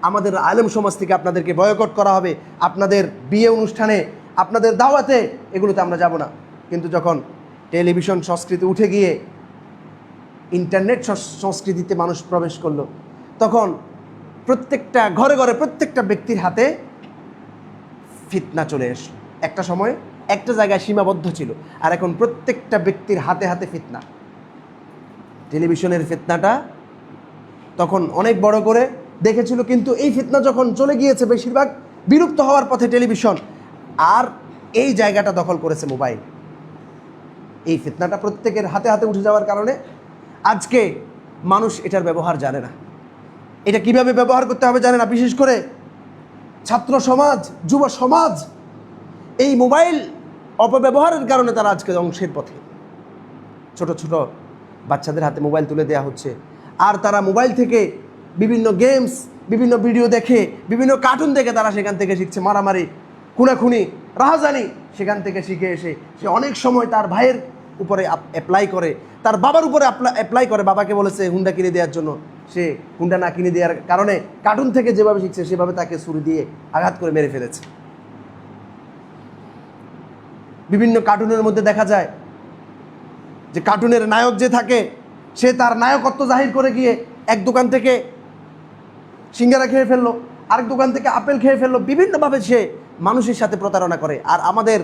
আমাদের আলেম সমাজ থেকে আপনাদেরকে বয়কট করা হবে, আপনাদের বিয়ে অনুষ্ঠানে, আপনাদের দাওয়াতে এগুলোতে আমরা যাব না। কিন্তু যখন টেলিভিশন সংস্কৃতি উঠে গিয়ে ইন্টারনেট সংস্কৃতিতে মানুষ প্রবেশ করলো, তখন প্রত্যেকটা ঘরে ঘরে প্রত্যেকটা ব্যক্তির হাতে ফিতনা চলে আসলো। একটা সময় একটা জায়গায় সীমাবদ্ধ ছিল, আর এখন প্রত্যেকটা ব্যক্তির হাতে হাতে ফিতনা। টেলিভিশনের ফিতনাটা তখন অনেক বড় করে দেখেছিল, কিন্তু এই ফিতনা যখন চলে গিয়েছে, বেশিরভাগ বিলুপ্ত হওয়ার পথে টেলিভিশন, আর এই জায়গাটা দখল করেছে মোবাইল। এই ফিতনাটা প্রত্যেকের হাতে হাতে উঠে যাওয়ার কারণে আজকে মানুষ এটার ব্যবহার জানে না, এটা কিভাবে ব্যবহার করতে হবে জানে না। বিশেষ করে ছাত্র সমাজ, যুব সমাজ এই মোবাইল অপব্যবহারের কারণে তারা আজকে ধ্বংসের পথে। ছোট ছোট বাচ্চাদের হাতে মোবাইল তুলে দেওয়া হচ্ছে, আর তারা মোবাইল থেকে বিভিন্ন গেমস, বিভিন্ন ভিডিও দেখে, বিভিন্ন কার্টুন দেখে তারা সেখান থেকে শিখছে মারামারি, খুনাখুনি, রাহাজানি। সেখান থেকে শিখে এসে সে অনেক সময় তার ভাইয়ের উপরে অ্যাপ্লাই করে, তার বাবার উপরে অ্যাপ্লাই করে। বাবাকে বলেছে হুন্ডা কিনে দেওয়ার জন্য, সে হুন্ডা না কিনে দেওয়ার কারণে কার্টুন থেকে যেভাবে শিখছে সেভাবে তাকে ছুরি দিয়ে আঘাত করে মেরে ফেলেছে। বিভিন্ন কার্টুনের মধ্যে দেখা যায় যে কার্টুনের নায়ক যে থাকে, সে তার নায়কত্ব জাহির করে গিয়ে এক দোকান থেকে সিঙ্গারা খেয়ে ফেললো, আরেক দোকান থেকে আপেল খেয়ে ফেললো, বিভিন্নভাবে সে মানুষের সাথে প্রতারণা করে। আর আমাদের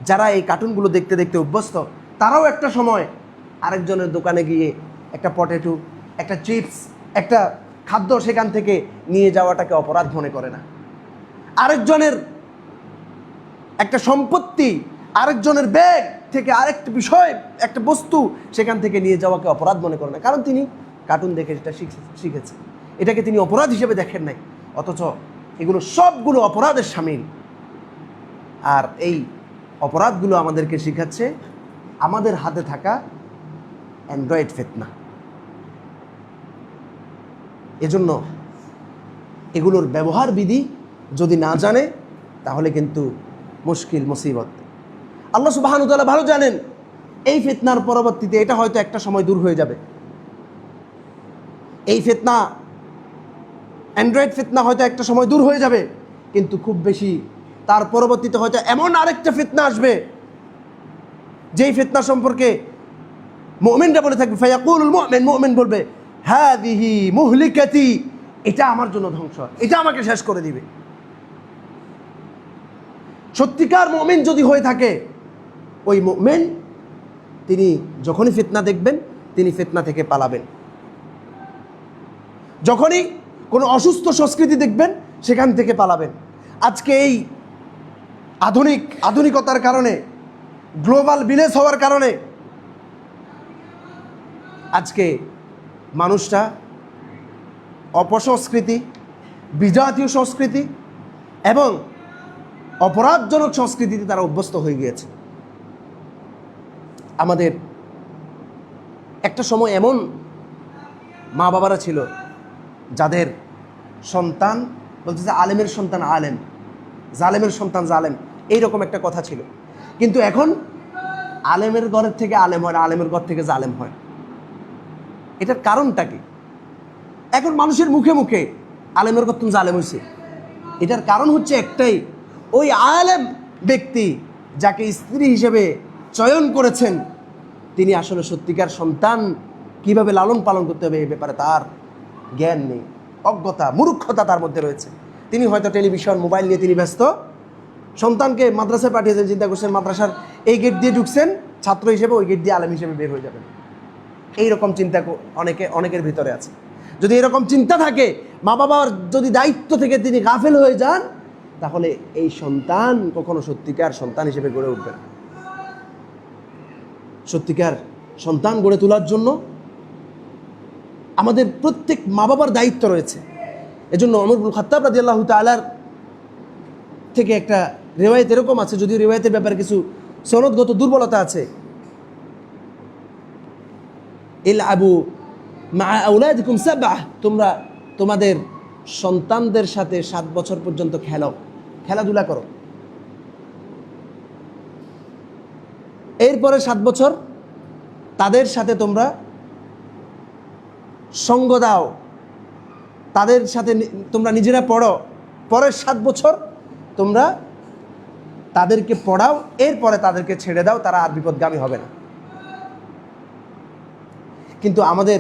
যারা এই কার্টুনগুলো দেখতে দেখতে অভ্যস্ত, তারাও একটা সময় আরেকজনের দোকানে গিয়ে একটা পটেটো, একটা চিপস, একটা খাদ্য সেখান থেকে নিয়ে যাওয়াটাকে অপরাধ মনে করে না। আরেকজনের একটা সম্পত্তি, আরেকজনের ব্যাগ থেকে আরেকটা বিষয়, একটা বস্তু সেখান থেকে নিয়ে যাওয়াকে অপরাধ মনে করে না, কারণ তিনি কার্টুন দেখে সেটা শিখেছে। এটাকে তিনি অপরাধ হিসেবে দেখেন নাই, অথচ এগুলো সবগুলো অপরাধের শামিল। আর এই অপরাধগুলো আমাদেরকে শিখাচ্ছে আমাদের হাতে থাকা অ্যান্ড্রয়েড ফিতনা। এজন্য এগুলোর ব্যবহার বিধি যদি না জানে তাহলে কিন্তু মুশকিল মুসিবত। আল্লাহ সুবহানাহু ওয়া তাআলা ভালো জানেন এই ফিতনার পরবর্তীতে এটা হয়তো একটা সময় দূর হয়ে যাবে। এই ফিতনা, অ্যান্ড্রয়েড ফিতনা হয়তো একটা সময় দূর হয়ে যাবে, কিন্তু খুব বেশি তার পরবর্তীতে হয়তো এমন আরেকটা ফিতনা আসবে যেই ফিতনা সম্পর্কে মুমিনরা বলে থাকবে, ফায়াকুলুল মুমিন, মুমিন বলবে হাযিহি মুহলিকাতি, এটা আমার জন্য ধ্বংস, এটা আমাকে শেষ করে দিবে। সত্যিকার মুমিন যদি হয়ে থাকে, ওই মুমিন তিনি যখনই ফিতনা দেখবেন তিনি ফিতনা থেকে পালাবেন। যখনই কোনো অসুস্থ সংস্কৃতি দেখবেন সেখান থেকে পালাবেন। আজকে এই আধুনিকতার কারণে, গ্লোবাল ভিলেজ হওয়ার কারণে আজকে মানুষটা অপসংস্কৃতি, বিজাতীয় সংস্কৃতি এবং অপরাধজনক সংস্কৃতিতে তারা অভ্যস্ত হয়ে গিয়েছে। আমাদের একটা সময় এমন মা বাবারা ছিল যাদের সন্তান বলতেছে আলেমের সন্তান আলেম, জালেমের সন্তান জালেম, এইরকম একটা কথা ছিল। কিন্তু এখন আলেমের ঘরের থেকে আলেম হয় না, আলেমের ঘর থেকে জালেম হয়। এটার কারণটা কি? এখন মানুষের মুখে মুখে আলেমের ঘর তুমি জালেম হয়েছে। এটার কারণ হচ্ছে একটাই, ওই আলেম ব্যক্তি যাকে স্ত্রী হিসেবে চয়ন করেছেন তিনি আসলে সত্যিকার সন্তান কিভাবে লালন পালন করতে হবে এই ব্যাপারে তার জ্ঞান নেই, অজ্ঞতা, মূর্খতা তার মধ্যে রয়েছে। তিনি হয়তো টেলিভিশন, মোবাইল নিয়ে তিনি ব্যস্ত। সন্তানকে মাদ্রাসায় পাঠিয়েছেন, চিন্তা করছেন মাদ্রাসার এই গেট দিয়ে ঢুকছেন ছাত্র হিসেবে, ওই গেট দিয়ে আলেম হিসেবে বের হয়ে যাবেন। এইরকম চিন্তা অনেকের ভিতরে আছে। যদি এরকম চিন্তা থাকে, মা বাবার যদি দায়িত্ব থেকে তিনি গাফেল হয়ে যান, তাহলে এই সন্তান কখনো সত্যিকার সন্তান হিসেবে গড়ে উঠবে না। সত্যিকার সন্তান গড়ে তোলার জন্য আমাদের প্রত্যেক মা বাবার দায়িত্ব রয়েছে। এজন্য ওমর ইবনে খাত্তাব রাদিয়াল্লাহু তাআলার থেকে একটা রিওয়ায়াত এরকম আছে, যদিও রিওয়ায়াতের ব্যাপারে কিছু সনদগত দুর্বলতা আছে। ইলআবু মা আওলাদিকুম সাবআহ, তোমরা তোমাদের সন্তানদের সাথে 7 বছর পর্যন্ত খেলাধুলা করো। এরপরে 7 বছর তাদের সাথে তোমরা সঙ্গ দাও, তাদের সাথে তোমরা নিজেরা পড়ো। পরের 7 বছর তোমরা তাদেরকে পড়াও, এরপরে তাদেরকে ছেড়ে দাও, তারা আর বিপদগামী হবে না। কিন্তু আমাদের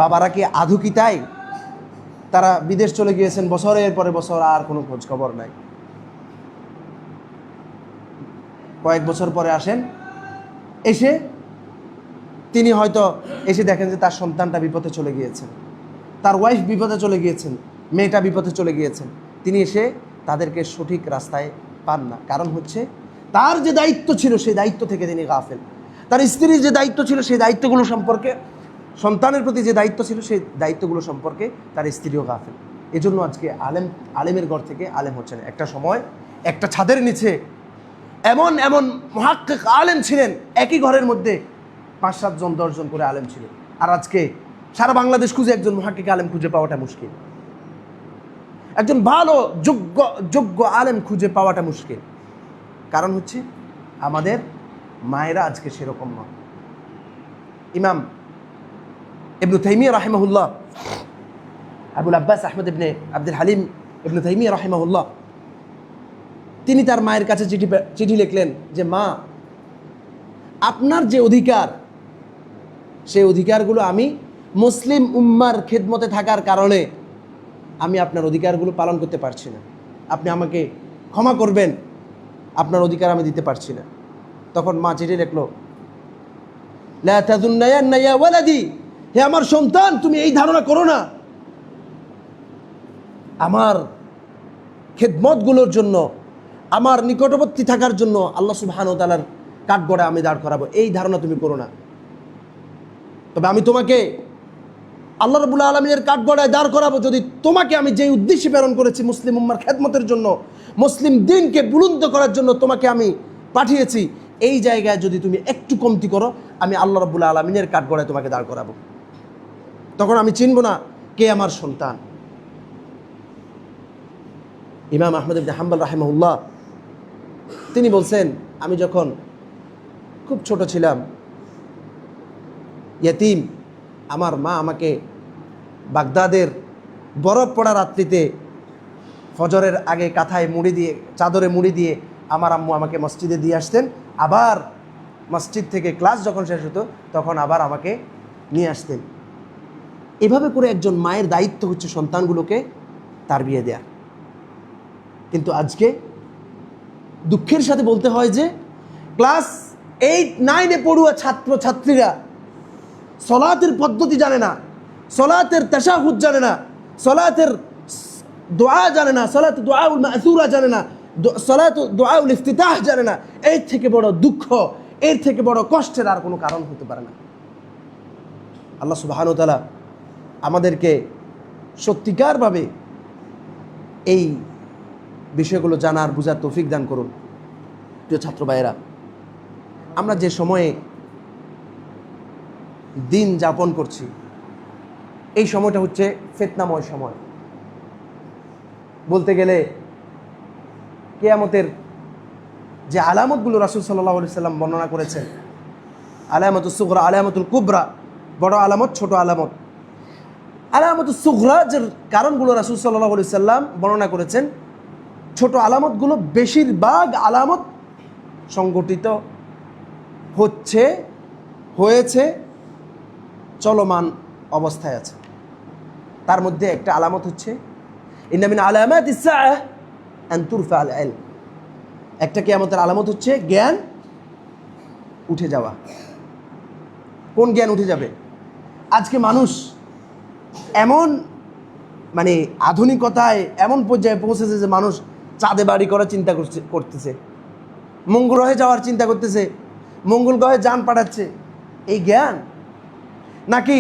বাবারা কি আধু কি তাই? তারা বিদেশ চলে গিয়েছেন, বছরের পরে বছর আর কোনো খোঁজ খবর নাই। কয়েক বছর পরে আসেন, এসে তিনি হয়তো এসে দেখেন যে তার সন্তানটা বিপদে চলে গিয়েছেন, তার ওয়াইফ বিপদে চলে গিয়েছেন, মেয়েটা বিপদে চলে গিয়েছেন। তিনি এসে তাদেরকে সঠিক রাস্তায় পান না। কারণ হচ্ছে তার যে দায়িত্ব ছিল সেই দায়িত্ব থেকে তিনি গাফেল। তার স্ত্রীর যে দায়িত্ব ছিল সেই দায়িত্বগুলো সম্পর্কে, সন্তানের প্রতি যে দায়িত্ব ছিল সেই দায়িত্বগুলো সম্পর্কে তার স্ত্রীও গাফেল। এজন্য আজকে আলেমের ঘর থেকে আলেম হচ্ছে না। একটা সময় একটা ছাদের নিচে এমন এমন মুহাক্কিক আলেম ছিলেন, একই ঘরের মধ্যে 5-7 জন 10 জন করে আলেম ছিলেন। আর আজকে সারা বাংলাদেশ খুঁজে একজন মুহাক্কিক আলেম খুঁজে পাওয়াটা মুশকিল, একজন ভালো যোগ্য আলেম খুঁজে পাওয়াটা মুশকিল। কারণ হচ্ছে আমাদের মায়েরা আজকে সেরকম নয়। ইমাম ইবনে তাইমিয়া রাহিমাহুল্লাহ, আবুল আব্বাস আহমদ ইবনে আব্দুল হালিম ইবনে তাইমিয়া রাহিমাহুল্লাহ, তিনি তার মায়ের কাছে চিঠি লিখলেন যে মা, আপনার যে অধিকার সেই অধিকারগুলো আমি মুসলিম উম্মার খেদমতে থাকার কারণে আমি আপনার অধিকারগুলো পালন করতে পারছি না, আপনি আমাকে ক্ষমা করবেন, আপনার অধিকার আমি দিতে পারছি না। তখন মা চিঠি লিখলো, লা তাযুন্নায়ান্না ইয়া ওয়ালাদি, হে আমার সন্তান, তুমি এই ধারণা করো না আমার খেদমতগুলোর জন্য, আমার নিকটবর্তী থাকার জন্য আল্লাহ সুবহানাহু ওয়া তাআলার কাঠগড়ায় আমি দাঁড় করাবো, এই ধারণা তুমি করো না। তবে আমি তোমাকে আল্লাহ রাব্বুল আলামিনের কাঠগড়ায় দাঁড় করাবো যদি তোমাকে আমি যেই উদ্দেশ্যে প্রেরণ করেছি মুসলিম উম্মার খেদমতের জন্য, মুসলিম দ্বীনকে বুলন্দ করার জন্য তোমাকে আমি পাঠিয়েছি, এই জায়গায় যদি তুমি একটু কমতি করো, আমি আল্লাহ রাব্বুল আলামিনের কাঠগড়ায় তোমাকে দাঁড় করাবো। তখন আমি চিনব না কে আমার সন্তান। ইমাম আহমদ ইবনে হাম্বল রাহিমাহুল্লাহ তিনি বলছেন, আমি যখন খুব ছোট ছিলাম, ইয়েতিম, আমার মা আমাকে বাগদাদের বরফ পড়া রাত্রিতে ফজরের আগে কাঁথায় মুড়ি দিয়ে, চাদরে মুড়ি দিয়ে আমার আম্মু আমাকে মসজিদে দিয়ে আসতেন। আবার মসজিদ থেকে ক্লাস যখন শেষ হতো তখন আবার আমাকে নিয়ে আসতেন। এভাবে করে একজন মায়ের দায়িত্ব হচ্ছে সন্তানগুলোকে তারবিয়া দেয়া। কিন্তু আজকে দুঃখের সাথে বলতে হয় যে ক্লাস 8-9-এ পড়ুয়া ছাত্র ছাত্রীরা সলাতের পদ্ধতি জানে না, সলাতের তাশাহুদ জানে না, সলাতের দোয়া জানে না, সলাত দোয়াউল মাসুরা জানে না, সলাত দোয়াউল ইফতিতাহ জানে না। এর থেকে বড় দুঃখ, এর থেকে বড় কষ্টের আর কোনো কারণ হতে পারে না। আল্লাহ সুবহানাহু ওয়া তাআলা আমাদেরকে সত্যিকারভাবে এই বিষয়গুলো জানার, বুঝার তৌফিক দান করুন। প্রিয় ছাত্র ভাইয়েরা, আমরা যে সময়ে দিন যাপন করছি এই সময়টা হচ্ছে ফিতনাময় সময়। বলতে গেলে কিয়ামতের যে আলামতগুলো রাসূল সাল্লাল্লাহু আলাইহি সাল্লাম বর্ণনা করেছেন, আলামাতুস সুগরা, আলামাতুল কুবরা, বড় আলামত, ছোট আলামত। আলামাতুস সুগরা যে কারণগুলো রাসূল সাল্লাল্লাহু আলাইহি সাল্লাম বর্ণনা করেছেন, ছোট আলামতগুলো বেশিরভাগ আলামত সংগঠিত হয়েছে, চলমান অবস্থায় আছে। তার মধ্যে একটা আলামত হচ্ছে ইন্না মিন আলামাতিস সাআহ আন তুরফা আল ইলম। একটা কিয়ামতের আলামত হচ্ছে জ্ঞান উঠে যাওয়া। কোন জ্ঞান উঠে যাবে? আজকে মানুষ এমন আধুনিকতায় এমন পর্যায়ে পৌঁছেছে যে মানুষ চাঁদে বাড়ি করার চিন্তা করতেছে, মঙ্গল গ্রহে যাওয়ার চিন্তা করতেছে, মঙ্গল গ্রহে যান পাঠাচ্ছে। এই জ্ঞান নাকি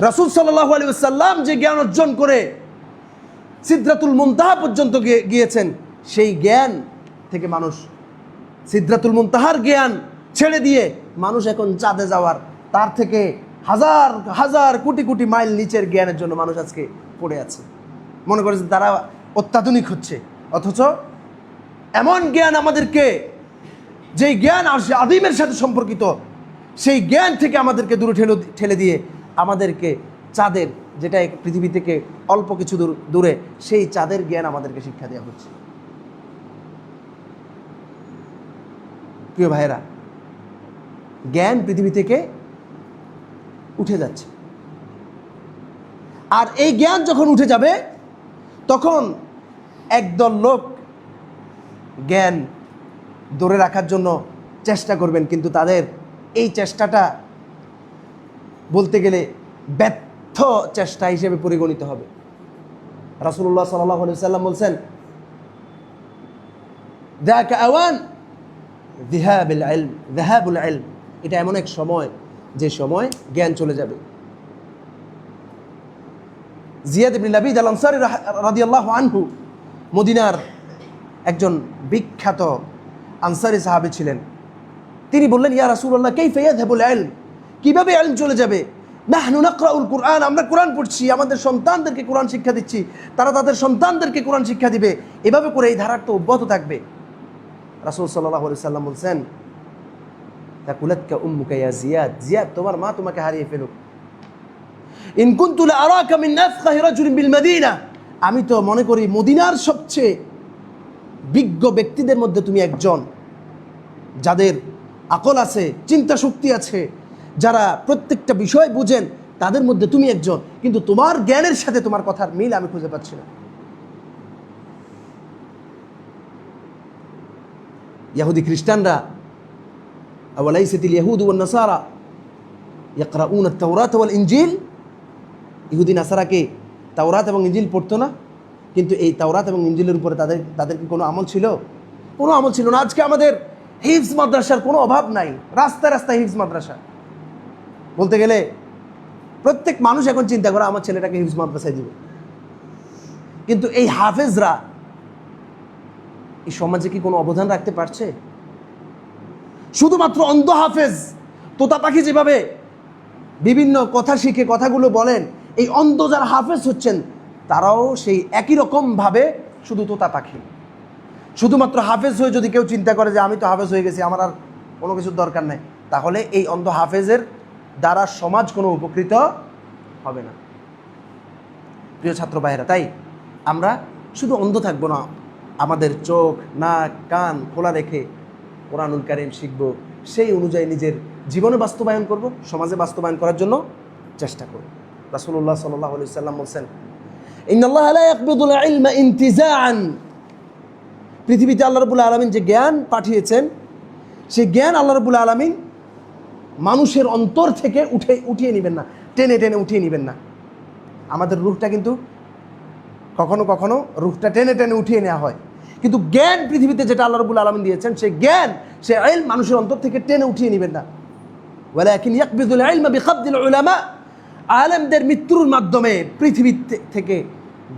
রাসূল সাল্লাল্লাহু আলাইহি ওয়াসাল্লাম যে জ্ঞান অর্জন করে সিদরাতুল মুনতাহা পর্যন্ত গিয়েছেন, সেই জ্ঞান থেকে মানুষ সিদরাতুল মুনতাহার জ্ঞান ছেড়ে দিয়ে মানুষ এখন চাঁদে যাওয়ার, তার থেকে হাজার হাজার কোটি কোটি মাইল নিচের জ্ঞানের জন্য মানুষ আজকে পড়ে আছে। মনে করে যে তারা অত্যাধুনিক হচ্ছে, অথচ এমন জ্ঞান আমাদেরকে, যেই জ্ঞান আরশে আযীমের সাথে সম্পর্কিত, সেই জ্ঞান থেকে আমাদেরকে দূরে ঠেলে দিয়ে আমাদেরকে চাঁদের, যেটা পৃথিবী থেকে অল্প কিছু দূরে, সেই চাঁদের জ্ঞান আমাদেরকে শিক্ষা দেওয়া হচ্ছে। প্রিয় ভাইয়েরা, জ্ঞান পৃথিবী থেকে উঠে যাচ্ছে। আর এই জ্ঞান যখন উঠে যাবে তখন একদল লোক জ্ঞান ধরে রাখার জন্য চেষ্টা করবেন, কিন্তু তাদের এই চেষ্টাটা বলতে গেলে ব্যর্থ চেষ্টা হিসেবে পরিগণিত হবে। রাসূলুল্লাহ সাল্লাল্লাহু আলাইহি ওয়াসাল্লাম বলছেন, যাকা আওয়ান যিহাবুল ইলম, এটা এমন এক সময় যে সময় জ্ঞান চলে যাবে। জিয়াদ ইবনে লাবিদ আল আনসারী রাদিয়াল্লাহু আনহু মদিনার একজন বিখ্যাত আনসারী সাহাবী ছিলেন। তিনি বললেন, ইয়া রাসূলুল্লাহ কাইফা ইয়াযহাবুল ইলম, কিভাবে ইলম চলে যাবে? নাহনু নাকরাউল কুরআন, আমরা কোরআন পড়ছি, আমাদের সন্তানদেরকে কোরআন শিক্ষা দিচ্ছি, তারা তাদের সন্তানদেরকে কোরআন শিক্ষা দিবে, এভাবে করে এই ধারাটা অব্যাহত থাকবে। রাসূল সাল্লাল্লাহু আলাইহি সাল্লাম বলছেন, তাকুলাতকা উম্মুকা ইয়া জিয়াদ, জিয়াদ তোমার মা তোমাকে হারিয়ে ফেলুক। ইন কুনতু লা আরাকা মিন আফকাহি রাজুলিন বিল মদিনা, আমি তো মনে করি মদিনার সবচেয়ে বিজ্ঞ ব্যক্তিদের মধ্যে তুমি একজন, যাদের আকল আছে, চিন্তা শক্তি আছে, যারা প্রত্যেকটা বিষয় বুঝেন, তাদের মধ্যে তুমি একজন, কিন্তু তোমার জ্ঞানের সাথে তোমার কথার মিল আমি খুঁজে পাচ্ছি না। ইহুদি খ্রিস্টানরা, আওয়ালাইসাতিল ইয়াহুদ ওয়ান নাসারা ইয়াকরাউনা আত-তাওরাত ওয়াল ইনজিল, ইহুদি নাসারাকে তাওরাত এবং ইনজিল পড়তো না, কিন্তু এই তাওরাত এবং ইনজিলের উপরে তাদের কি কোনো আমল ছিল? কোনো আমল ছিল না। আজকে আমাদের হিফজ মাদ্রাসার কোনো অভাব নাই, রাস্তায় রাস্তায় হিফজ মাদ্রাসা। বলতে গেলে প্রত্যেক মানুষ এখন চিন্তা করে আমার ছেলেটাকে হিফজ মাদ্রাসায় দিবে, কিন্তু এই হাফেজরা এই সমাজে কি কোনো অবদান রাখতে পারছে? শুধুমাত্র অন্ধ হাফেজ, তোতা পাখি যেভাবে বিভিন্ন কথা শিখে কথাগুলো বলেন, এই অন্ধ যারা হাফেজ হচ্ছেন তারাও সেই একই রকমভাবে শুধু তোতা পাখি। শুধুমাত্র হাফেজ হয়ে যদি কেউ চিন্তা করে যে আমি তো হাফেজ হয়ে গেছি, আমার আর কোনো কিছুর দরকার নেই, তাহলে এই অন্ধ হাফেজের দ্বারা সমাজ কোনো উপকৃত হবে না। প্রিয় ছাত্র ভাইয়েরা, তাই আমরা শুধু অন্ধ থাকবো না, আমাদের চোখ নাক কান খোলা রেখে কোরআনুল কারীম শিখব, সেই অনুযায়ী নিজের জীবনে বাস্তবায়ন করব, সমাজে বাস্তবায়ন করার জন্য চেষ্টা করব। রাসূলুল্লাহ সাল্লাল্লাহু আলাইহি ওয়াসাল্লাম বলেছেন, ইন্নাল্লাহা লা ইয়াকবিদুল ইলমা ইনতিজাআন। পৃথিবীতে আল্লাহ রাব্বুল আলামিন যে জ্ঞান পাঠিয়েছেন, সেই জ্ঞান আল্লাহ রাব্বুল আলামিন মানুষের অন্তর থেকে উঠিয়ে নেবেন না, টেনে টেনে উঠিয়ে নেবেন না। আমাদের রূহটা কিন্তু কখনো কখনো রূহটা টেনে টেনে উঠিয়ে নেওয়া হয়, কিন্তু জ্ঞান পৃথিবীতে যেটা আল্লাহ রাব্বুল আলামিন দিয়েছেন, সেই জ্ঞান, সেই ইলম মানুষের অন্তর থেকে টেনে উঠিয়ে নেবেন না। ওয়ালাকিন ইয়াকবিদুল ইলমা বিকবদিল উলামা। আলেমদের মৃত্যুর মাধ্যমে পৃথিবী থেকে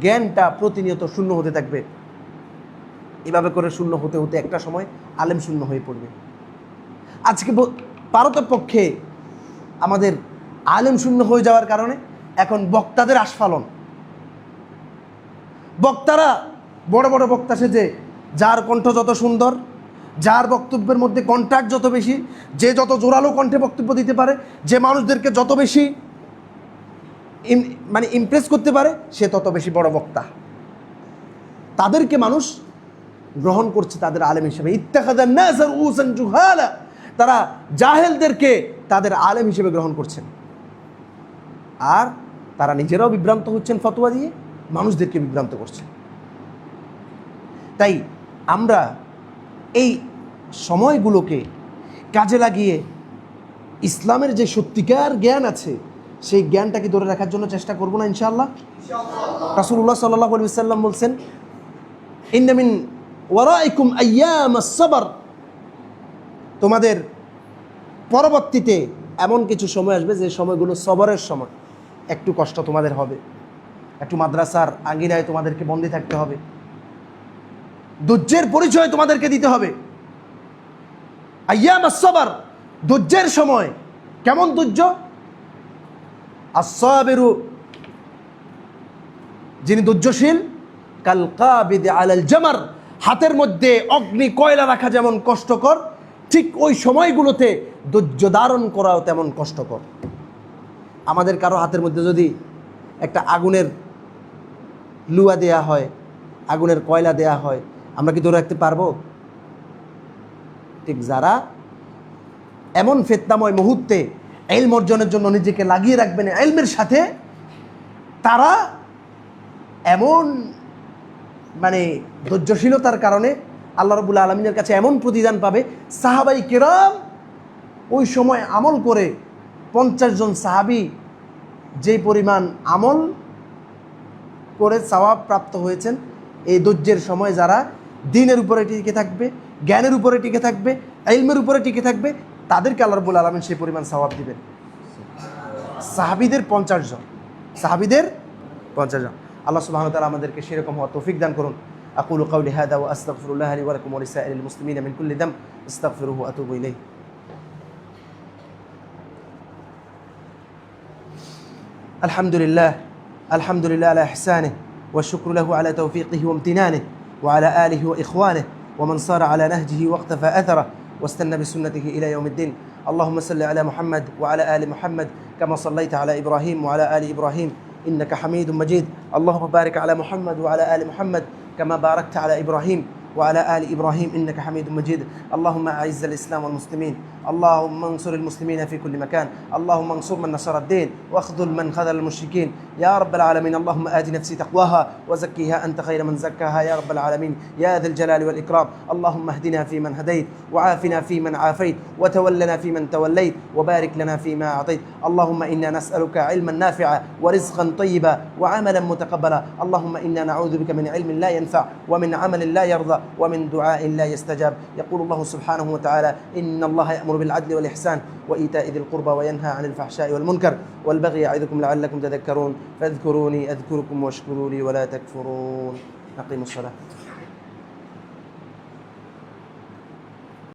জ্ঞানটা প্রতিনিয়ত শূন্য হতে থাকবে। এভাবে করে শূন্য হতে হতে একটা সময় আলেম শূন্য হয়ে পড়বে। আজকে ভারতের পক্ষে আমাদের আলেম শূন্য হয়ে যাওয়ার কারণে এখন বক্তাদের আস্ফালন। বক্তারা বড় বড় বক্তা সেজে, যার কণ্ঠ যত সুন্দর, যার বক্তব্যের মধ্যে কন্ট্যাক্ট যত বেশি, যে যত জোরালো কণ্ঠে বক্তব্য দিতে পারে, যে মানুষদেরকে যত বেশি ইমপ্রেস করতে পারে, সে তত বেশি বড় বক্তা। তাদেরকে মানুষ গ্রহণ করছে তাদের আলেম হিসেবে। ইত্তাখাযান নাস রুউসান জুহালা। তারা জাহেলদেরকে তাদের আলেম হিসেবে গ্রহণ করছেন, আর তারা নিজেরাও বিভ্রান্ত হচ্ছেন ফতোয়া দিয়ে, মানুষদেরকে বিভ্রান্ত করছেন। তাই আমরা এই সময়গুলোকে কাজে লাগিয়ে ইসলামের যে সত্যিকার জ্ঞান আছে, সেই জ্ঞানটাকে ধরে রাখার জন্য চেষ্টা করব না ইনশাআল্লাহ। রাসূলুল্লাহ সাল্লাল্লাহু আলাইহি ওয়াসাল্লাম বলছেন, ইন্না মিন ওয়ারাইকুম আইয়ামাস সাবর। তোমাদের পরবর্তীতে এমন কিছু সময় আসবে যে সময়গুলো সবরের সময়। একটু কষ্ট তোমাদের হবে, একটু মাদ্রাসার আঙ্গিনায় তোমাদেরকে বন্দী থাকতে হবে, ধৈর্যের পরিচয় তোমাদেরকে দিতে হবে। আইয়ামাস সাবর, ধৈর্যের সময়। কেমন ধৈর্য? as-sabiru, যিনি ধৈর্যশীল, কাল কাবিদ আলাল জামার, হাতের মধ্যে অগ্নি কয়লা রাখা যেমন কষ্টকর, ঠিক ওই সময়গুলোতে ধৈর্য ধারণ করাও তেমন কষ্টকর। আমাদের কারো হাতের মধ্যে যদি একটা আগুনের লুয়া দেয়া হয়, আগুনের কয়লা দেয়া হয়, আমরা কি ধরে রাখতে পারবো? ঠিক যারা এমন ফিতনাময় মুহূর্তে ইলম অর্জনের জন্য নিজেকে লাগিয়ে রাখবেন ইলমের সাথে, তারা এমন ধৈর্যশীলতার কারণে আল্লাহ রাব্বুল আলামিনের কাছে এমন প্রতিদান পাবে। সাহাবাই কিরাম ওই সময় আমল করে 50 জন সাহাবী যেই পরিমাণ আমল করে সওয়াব প্রাপ্ত হয়েছেন, এই ধৈর্যের সময় যারা দ্বীনের উপরে টিকে থাকবে, জ্ঞানের উপরে টিকে থাকবে, ইলমের উপরে টিকে থাকবে, তাদেরকে আল্লাহ রাব্বুল আলামিন সেই পরিমাণ সওয়াব দিবেন। সাহাবীদের 50 জন, সাহাবীদের 50 জন। আল্লাহ সুবহানাহু ওয়া তাআলা আমাদেরকে সেরকম হওয়ার তৌফিক দান করুন। আকুলু কাওলি হাদা ওয়া আস্তাগফিরুল্লাহ লি ওয়া লাকুম ওয়া লিসাইরিল মুসলিমিনা মিন কুল্লি যামব আস্তাগফিরুহু ওয়া আতুবু ইলাইহি। আলহামদুলিল্লাহ, আলহামদুলিল্লাহ আলা ইহসানিহি ওয়া শুকরু লাহু আলা তাওফীকিহি ওয়া ইমতিনানিহি ওয়া আলা আলিহি ওয়া ইখওয়ানিহি ওয়া মান সারা আলা নাহজিহি ওয়া ইক্তাফা আথরাহু واستنى بسنته إلى يوم الدين. اللهم صل على محمد وعلى آل محمد كما صليت على إبراهيم وعلى آل إبراهيم إنك حميد مجيد. اللهم بارك على محمد وعلى آل محمد كما باركت على إبراهيم وعلى آل إبراهيم إنك حميد مجيد. اللهم أعز الإسلام والمسلمين، اللهم انصر المسلمين في كل مكان، اللهم انصر من نصر الدين واخذل من خذل المشركين يا رب العالمين. اللهم آت نفسي تقواها وزكيها أنت خير من زكاها يا رب العالمين يا ذا الجلال والإكرام. اللهم اهدنا فيمن هديت وعافنا فيمن عافيت وتولنا فيمن توليت وبارك لنا فيما أعطيت. اللهم إنا نسألك علما نافعا ورزقا طيبا وعملا متقبلا. اللهم إنا نعوذ بك من علم لا ينفع ومن عمل لا يرضى ومن دعاء لا يستجاب. يقول الله سبحانه وتعالى إن الله يأمر بالعدل والإحسان وإيتاء ذي القربى وينهى عن الفحشاء والمنكر والبغي يعظكم لعلكم تذكرون. فاذكروني أذكركم واشكروا لي ولا تكفرون. أقيموا الصلاة.